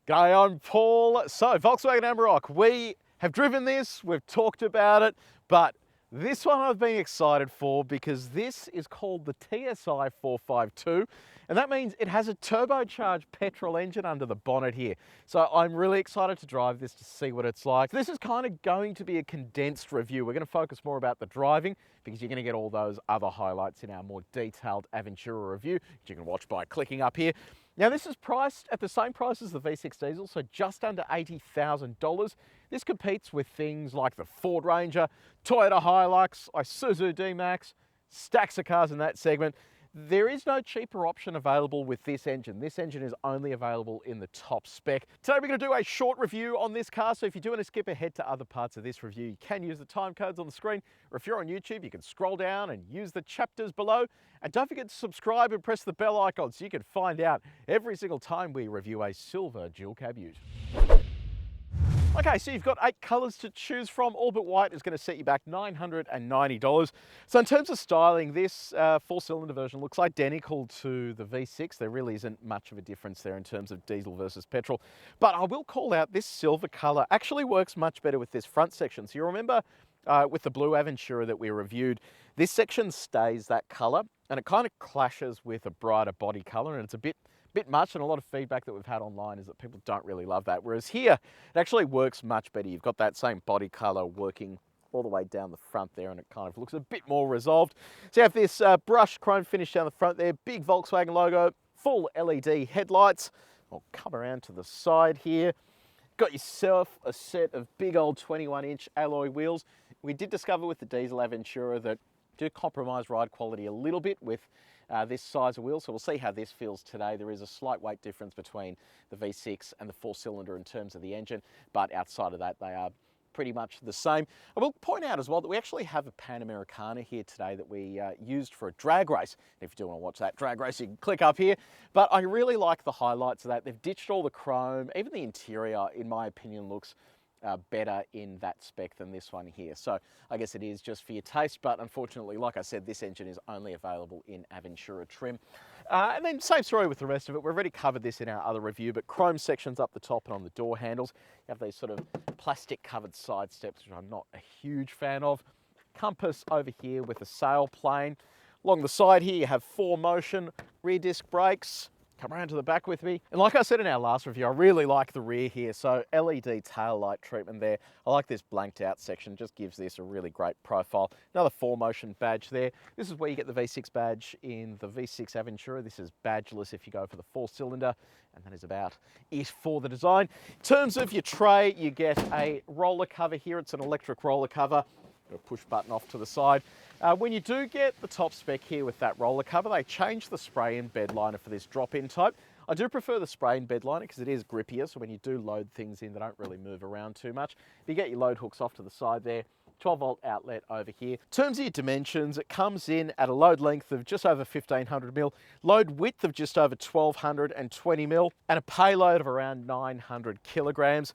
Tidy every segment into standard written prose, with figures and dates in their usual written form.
G'day, I'm Paul. So, Volkswagen Amarok, we have driven this, we've talked about it, but this one I've been excited for because this is called the TSI452, and that means it has a turbocharged petrol engine under the bonnet here. So I'm really excited to drive this to see what it's like. This is kind of going to be a condensed review. We're going to focus more about the driving because you're going to get all those other highlights in our more detailed Aventura review, which you can watch by clicking up here. Now this is priced at the same price as the V6 diesel, so just under $80,000. This competes with things like the Ford Ranger, Toyota Hilux, Isuzu D-Max, stacks of cars in that segment. There is no cheaper option available with this engine. This engine is only available in the top spec. Today we're going to do a short review on this car, so if you do want to skip ahead to other parts of this review, you can use the time codes on the screen, or if you're on YouTube, you can scroll down and use the chapters below. And don't forget to subscribe and press the bell icon so you can find out every single time we review a silver dual cab ute. Okay, so you've got 8 colours to choose from. All but white is going to set you back $990. So in terms of styling, this 4-cylinder version looks identical to the V6. There really isn't much of a difference there in terms of diesel versus petrol. But I will call out this silver colour actually works much better with this front section. So you remember with the blue Aventura that we reviewed, this section stays that colour and it kind of clashes with a brighter body colour, and it's a bit much, and a lot of feedback that we've had online is that people don't really love that. Whereas here, it actually works much better. You've got that same body color working all the way down the front there, and it kind of looks a bit more resolved. So you have this brushed chrome finish down the front there, big Volkswagen logo, full LED headlights. I'll come around to the side here. Got yourself a set of big old 21-inch alloy wheels. We did discover with the diesel Aventura that do compromise ride quality a little bit with this size of wheel, so we'll see how this feels today. There is a slight weight difference between the V6 and the 4-cylinder in terms of the engine, but outside of that they are pretty much the same. I will point out as well that we actually have a Panamericana here today that we used for a drag race. If you do want to watch that drag race, you can click up here. But I really like the highlights of that. They've ditched all the chrome. Even the interior, in my opinion, looks better in that spec than this one here. So I guess it is just for your taste, but unfortunately, like I said, this engine is only available in Aventura trim. And then same story with the rest of it. We've already covered this in our other review, but chrome sections up the top and on the door handles. You have these sort of plastic covered side steps, which I'm not a huge fan of. Compass over here with a sail plane. Along the side here, you have 4Motion rear disc brakes. Come around to the back with me. And like I said in our last review, I really like the rear here. So LED tail light treatment there. I like this blanked out section, just gives this a really great profile. Another 4Motion badge there. This is where you get the V6 badge in the V6 Aventura. This is badgeless if you go for the 4-cylinder, and that is about it for the design. In terms of your tray, you get a roller cover here. It's an electric roller cover. A push button off to the side. When you do get the top spec here with that roller cover, they changed the spray-in bed liner for this drop-in type. I do prefer the spray-in bed liner because it is grippier, so when you do load things in, they don't really move around too much. You get your load hooks off to the side there. 12-volt outlet over here. In terms of your dimensions, it comes in at a load length of just over 1500 mil, load width of just over 1220 mil, and a payload of around 900 kilograms.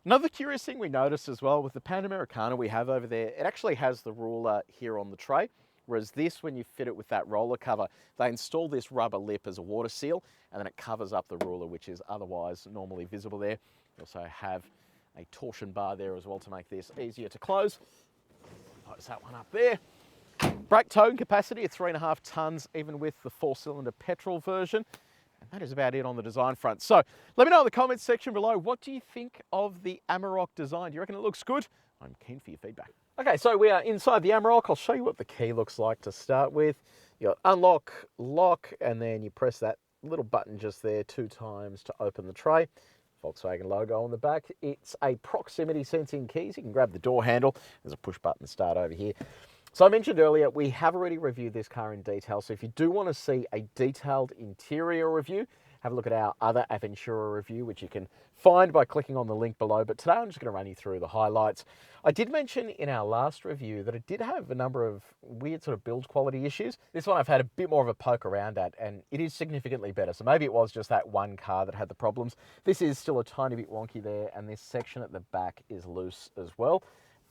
Another curious thing we noticed as well with the Panamericana we have over there, it actually has the ruler here on the tray, whereas this, when you fit it with that roller cover, they install this rubber lip as a water seal, and then it covers up the ruler, which is otherwise normally visible there. You also have a torsion bar there as well to make this easier to close. Close that one up there. Brake towing capacity of 3.5 tonnes, even with the 4-cylinder petrol version. And that is about it on the design front. So let me know in the comments section below, what do you think of the Amarok design? Do you reckon it looks good? I'm keen for your feedback. Okay, so we are inside the Amarok. I'll show you what the key looks like to start with. You got unlock, lock, and then you press that little button just there 2 times to open the tray. Volkswagen logo on the back. It's a proximity sensing key, so you can grab the door handle. There's a push button to start over here. So I mentioned earlier, we have already reviewed this car in detail. So if you do want to see a detailed interior review, have a look at our other Aventura review, which you can find by clicking on the link below. But today I'm just going to run you through the highlights. I did mention in our last review that it did have a number of weird sort of build quality issues. This one I've had a bit more of a poke around at, and it is significantly better. So maybe it was just that one car that had the problems. This is still a tiny bit wonky there, and this section at the back is loose as well.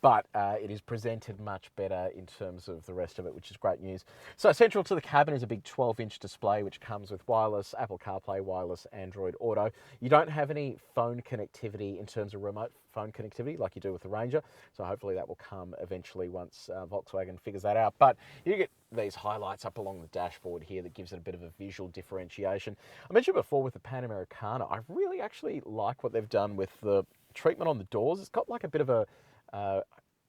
but it is presented much better in terms of the rest of it, which is great news. So central to the cabin is a big 12-inch display, which comes with wireless Apple CarPlay, wireless Android Auto. You don't have any phone connectivity in terms of remote phone connectivity like you do with the Ranger, so hopefully that will come eventually once Volkswagen figures that out. But you get these highlights up along the dashboard here that gives it a bit of a visual differentiation. I mentioned before with the Pan Americana, I really actually like what they've done with the treatment on the doors. It's got like a bit of a, I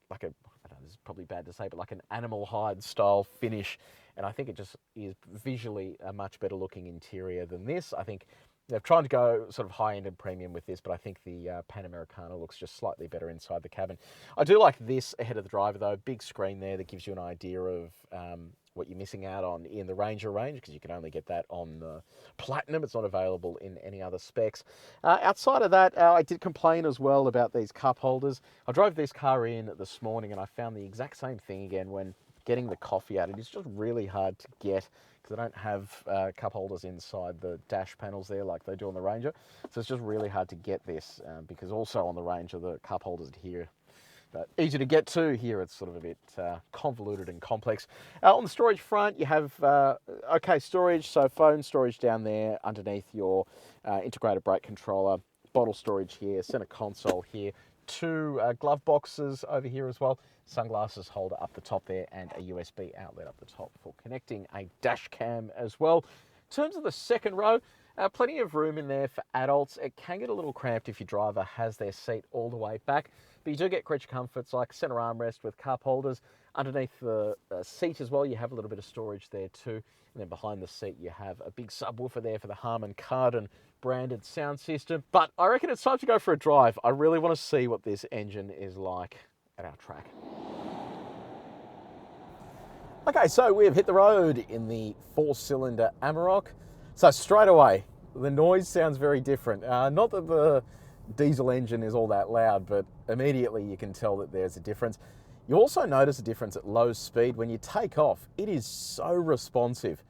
don't know, this is probably bad to say, but like an animal hide style finish. And I think it just is visually a much better looking interior than this. I think they've tried to go sort of high-end and premium with this, but I think the Pan Americana looks just slightly better inside the cabin. I do like this ahead of the driver though, big screen there that gives you an idea of what you're missing out on in the Ranger range, because you can only get that on the Platinum. It's not available in any other specs. Outside of that, I did complain as well about these cup holders. I drove this car in this morning and I found the exact same thing again when getting the coffee out. It is just really hard to get because they don't have cup holders inside the dash panels there like they do on the Ranger. So it's just really hard to get this because also on the Ranger, the cup holders here easy to get to. Here it's sort of a bit convoluted and complex. On the storage front, you have okay storage, so phone storage down there underneath your integrated brake controller, bottle storage here, center console here, two glove boxes over here as well, sunglasses holder up the top there, and a USB outlet up the top for connecting a dash cam as well. In terms of the second row, plenty of room in there for adults. It can get a little cramped if your driver has their seat all the way back, but you do get creature comforts like center armrest with cup holders. Underneath the seat as well, you have a little bit of storage there too. And then behind the seat, you have a big subwoofer there for the Harman Kardon branded sound system. But I reckon it's time to go for a drive. I really want to see what this engine is like at our track. Okay, so we've hit the road in the 4-cylinder Amarok. So straight away, the noise sounds very different. Not that the diesel engine is all that loud, but immediately you can tell that there's a difference. You also notice a difference at low speed. When you take off, it is so responsive.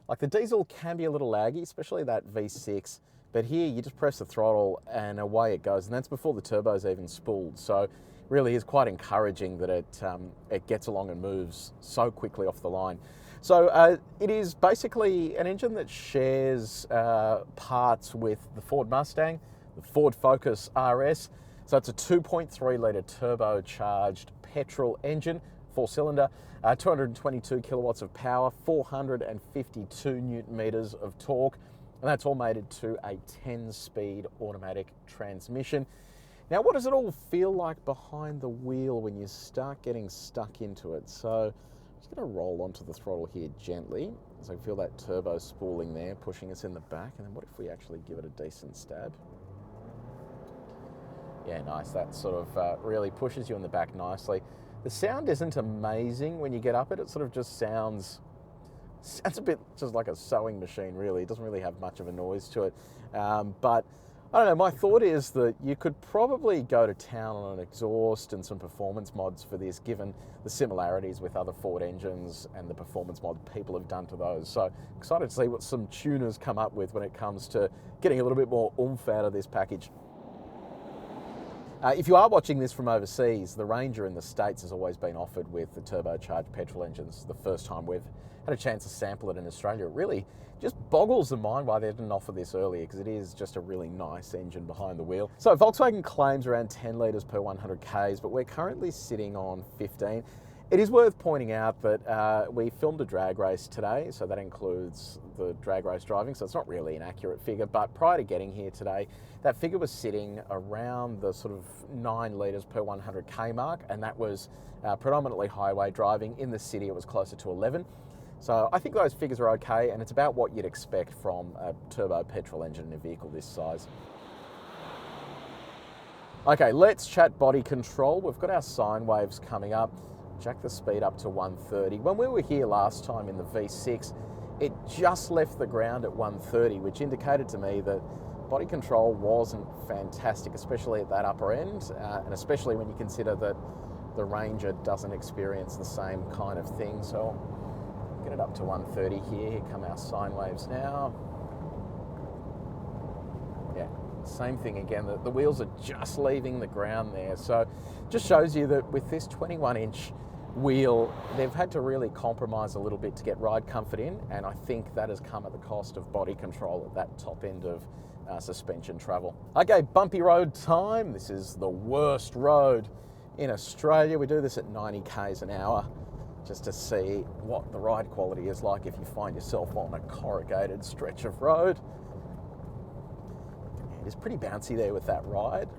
Like the diesel can be a little laggy, especially that V6, but here you just press the throttle and away it goes, and that's before the turbo's even spooled. So it really is quite encouraging that it gets along and moves so quickly off the line. So it is basically an engine that shares parts with the Ford Mustang, the Ford Focus RS. So it's a 2.3 litre turbocharged petrol engine, 4-cylinder, 222 kilowatts of power, 452 newton meters of torque, and that's all mated to a 10-speed automatic transmission. Now, what does it all feel like behind the wheel when you start getting stuck into it? So I'm just going to roll onto the throttle here gently, so I feel that turbo spooling there, pushing us in the back. And then what if we actually give it a decent stab? Yeah, nice. That sort of really pushes you in the back nicely. The sound isn't amazing when you get up it. It sort of just sounds a bit just like a sewing machine, really. It doesn't really have much of a noise to it. But I don't know, my thought is that you could probably go to town on an exhaust and some performance mods for this, given the similarities with other Ford engines and the performance mod people have done to those. So excited to see what some tuners come up with when it comes to getting a little bit more oomph out of this package. If you are watching this from overseas, the Ranger in the States has always been offered with the turbocharged petrol engines. The first time we've had a chance to sample it in Australia, it really just boggles the mind why they didn't offer this earlier, because it is just a really nice engine behind the wheel. So Volkswagen claims around 10 litres per 100 Ks, but we're currently sitting on 15. It is worth pointing out that we filmed a drag race today, so that includes the drag race driving, so it's not really an accurate figure, but prior to getting here today, that figure was sitting around the sort of 9 litres per 100 K mark, and that was predominantly highway driving. In the city, it was closer to 11. So I think those figures are okay, and it's about what you'd expect from a turbo petrol engine in a vehicle this size. Okay, let's chat body control. We've got our sine waves coming up. Jack the speed up to 130. When we were here last time in the V6, it just left the ground at 130, which indicated to me that body control wasn't fantastic, especially at that upper end, and especially when you consider that the Ranger doesn't experience the same kind of thing. So get it up to 130 here. Here come our sine waves now. Yeah, Same thing again, the wheels are just leaving the ground there. So just shows you that with this 21-inch wheel, they've had to really compromise a little bit to get ride comfort in, and I think that has come at the cost of body control at that top end of suspension travel. Okay, bumpy road time. This is the worst road in Australia. We do this at 90 k's an hour just to see what the ride quality is like if you find yourself on a corrugated stretch of road. It is pretty bouncy there with that ride.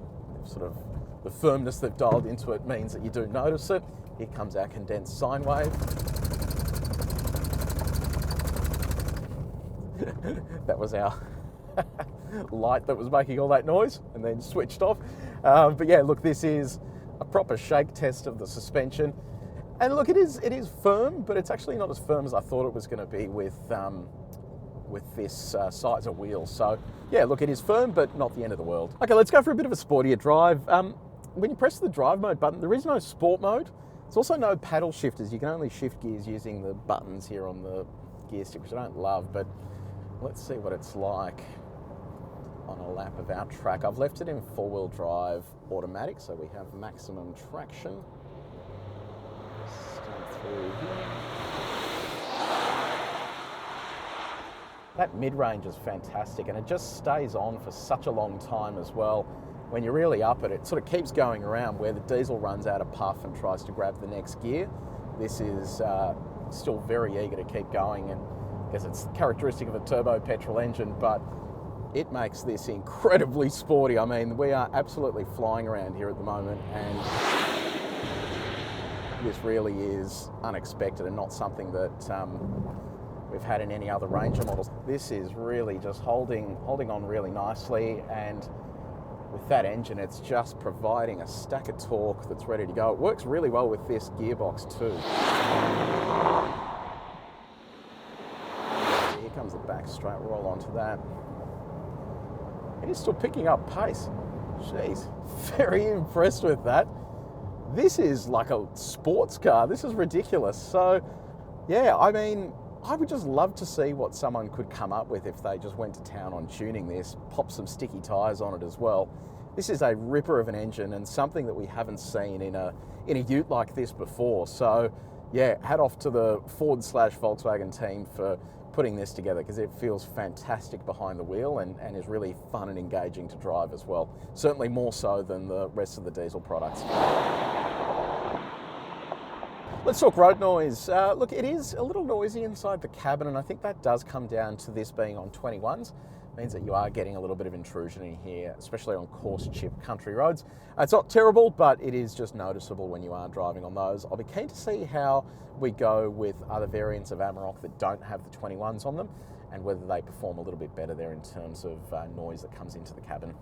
Sort of the firmness they've dialed into it means that you do notice it. Here comes our condensed sine wave. That was our light that was making all that noise and then switched off. But yeah, look, this is a proper shake test of the suspension. And look, it is firm, but it's actually not as firm as I thought it was going to be with this size of wheels. So yeah, look, it is firm, but not the end of the world. Okay, let's go for a bit of a sportier drive. When you press the drive mode button, there is no sport mode. There's also no paddle shifters. You can only shift gears using the buttons here on the gear stick, which I don't love, but let's see what it's like on a lap of our track. I've left it in four-wheel drive automatic, so we have maximum traction. Start through here. That mid-range is fantastic, and it just stays on for such a long time as well. When you're really up it sort of keeps going around. Where the diesel runs out of puff and tries to grab the next gear, this is still very eager to keep going, and I guess it's characteristic of a turbo petrol engine, but it makes this incredibly sporty. I mean, we are absolutely flying around here at the moment, and this really is unexpected and not something that we've had in any other Ranger models. This is really just holding on really nicely, and with that engine, it's just providing a stack of torque that's ready to go. It works really well with this gearbox too. Here comes the back straight, roll onto that. It is still picking up pace. Jeez, very impressed with that. This is like a sports car. This is ridiculous. So yeah, I mean, I would just love to see what someone could come up with if they just went to town on tuning this, pop some sticky tyres on it as well. This is a ripper of an engine and something that we haven't seen in a ute like this before. So yeah, hat off to the Ford/Volkswagen team for putting this together, because it feels fantastic behind the wheel and is really fun and engaging to drive as well. Certainly more so than the rest of the diesel products. Let's talk road noise. Look, it is a little noisy inside the cabin, and I think that does come down to this being on 21s. It means that you are getting a little bit of intrusion in here, especially on coarse chip country roads. It's not terrible, but it is just noticeable when you are driving on those. I'll be keen to see how we go with other variants of Amarok that don't have the 21s on them, and whether they perform a little bit better there in terms of noise that comes into the cabin.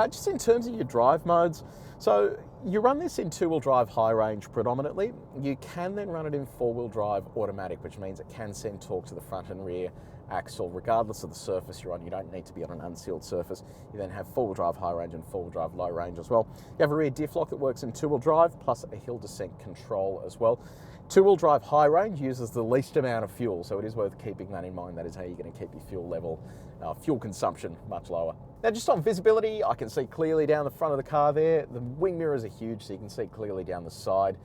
Just in terms of your drive modes, so you run this in two-wheel drive high range predominantly. You can then run it in four-wheel drive automatic, which means it can send torque to the front and rear axle regardless of the surface you're on. You don't need to be on an unsealed surface. You then have four-wheel drive high range and four-wheel drive low range as well. You have a rear diff lock that works in two-wheel drive, plus a hill descent control as well. Two-wheel drive high range uses the least amount of fuel, so it is worth keeping that in mind. That is how you're going to keep your fuel level, fuel consumption much lower. Now, just on visibility, I can see clearly down the front of the car there. The wing mirrors are huge, so you can see clearly down the side.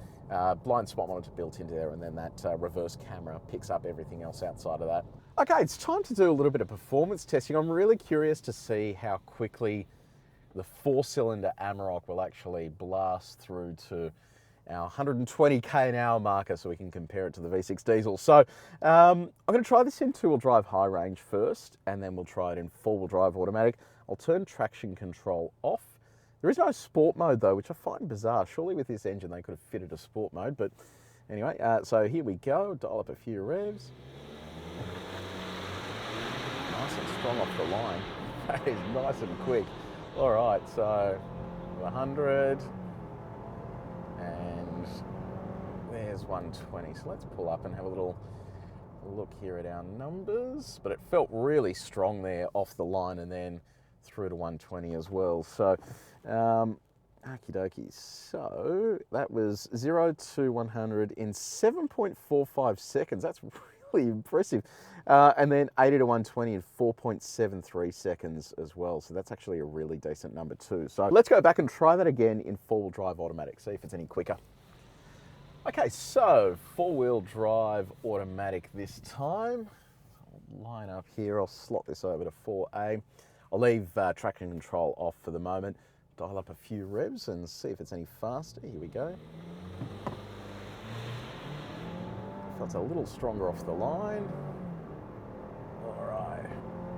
Blind spot monitor built into there, and then that reverse camera picks up everything else outside of that. Okay, it's time to do a little bit of performance testing. I'm really curious to see how quickly the four-cylinder Amarok will actually blast through to our 120 k an hour marker, so we can compare it to the V6 diesel. So I'm going to try this in two-wheel drive high range first, and then we'll try it in four-wheel drive automatic. I'll turn traction control off. There is no sport mode though, which I find bizarre. Surely with this engine they could have fitted a sport mode, but anyway, so here we go. Dial up a few revs. Nice and strong off the line. That is nice and quick. All right, so 100. And there's 120. So let's pull up and have a little look here at our numbers. But it felt really strong there off the line and then through to 120 as well. So, okie dokie. So that was 0 to 100 in 7.45 seconds. That's really impressive. And then 80 to 120 in 4.73 seconds as well. So that's actually a really decent number too. So let's go back and try that again in four-wheel drive automatic, see if it's any quicker. Okay, so four-wheel drive automatic this time. I'll line up here, I'll slot this over to 4A. I'll leave traction control off for the moment, dial up a few revs and see if it's any faster. Here we go. That's a little stronger off the line. All right,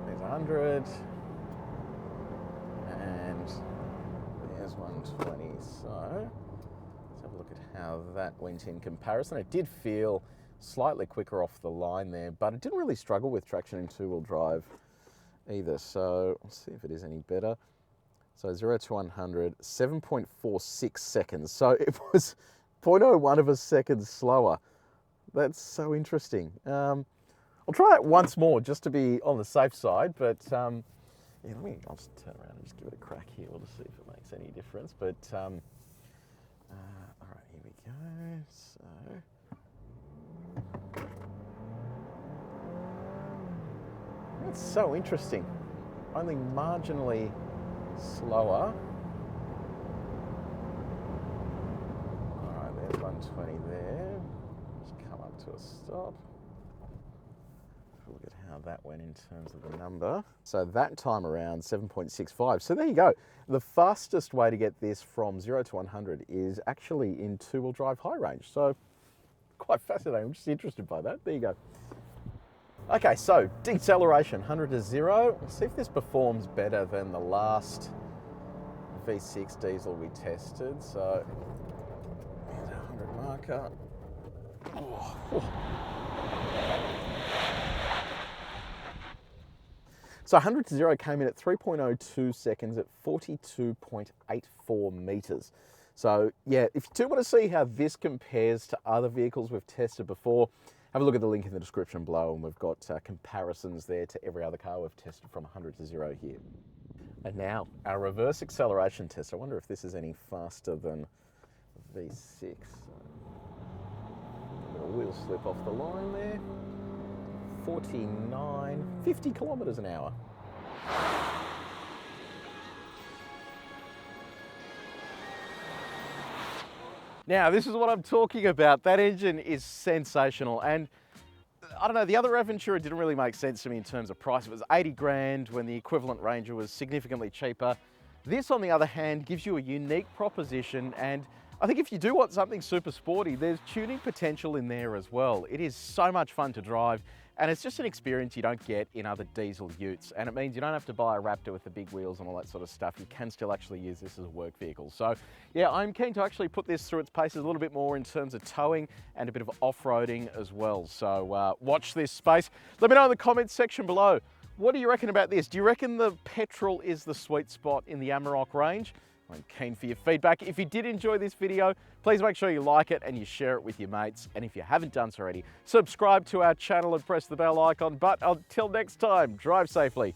there's 100. And there's 120. So let's have a look at how that went in comparison. It did feel slightly quicker off the line there, but it didn't really struggle with traction in two-wheel drive either. So let's see if it is any better. So 0 to 100, 7.46 seconds. So it was 0.01 of a second slower. That's so interesting. I'll try that once more just to be on the safe side, but yeah, I'll just turn around and just give it a crack here. We'll just see if it makes any difference. But all right, here we go. So that's so interesting. Only marginally slower. All right, there's 120 there. Just come up to a stop. Look at how that went in terms of the number. So that time around, 7.65. So there you go. The fastest way to get this from 0 to 100 is actually in two-wheel drive high range. So quite fascinating. I'm just interested by that. There you go. Okay, so deceleration, 100 to 0. Let's see if this performs better than the last V6 diesel we tested. So here's our 100 marker. So 100 to 0 came in at 3.02 seconds at 42.84 meters. So yeah, if you do want to see how this compares to other vehicles we've tested before, have a look at the link in the description below, and we've got comparisons there to every other car we've tested from 100 to 0 here. And now, our reverse acceleration test. I wonder if this is any faster than V6. A bit of wheel slip off the line there. 50 kilometers an hour. Now, this is what I'm talking about. That engine is sensational. And I don't know, the other Aventura didn't really make sense to me in terms of price. It was 80 grand when the equivalent Ranger was significantly cheaper. This, on the other hand, gives you a unique proposition, and I think if you do want something super sporty, there's tuning potential in there as well. It is so much fun to drive, and it's just an experience you don't get in other diesel utes. And it means you don't have to buy a Raptor with the big wheels and all that sort of stuff. You can still actually use this as a work vehicle. So yeah, I'm keen to actually put this through its paces a little bit more in terms of towing and a bit of off-roading as well. So watch this space. Let me know in the comments section below. What do you reckon about this? Do you reckon the petrol is the sweet spot in the Amarok range? I'm keen for your feedback. If you did enjoy this video, please make sure you like it and you share it with your mates. And if you haven't done so already, subscribe to our channel and press the bell icon. But until next time, drive safely.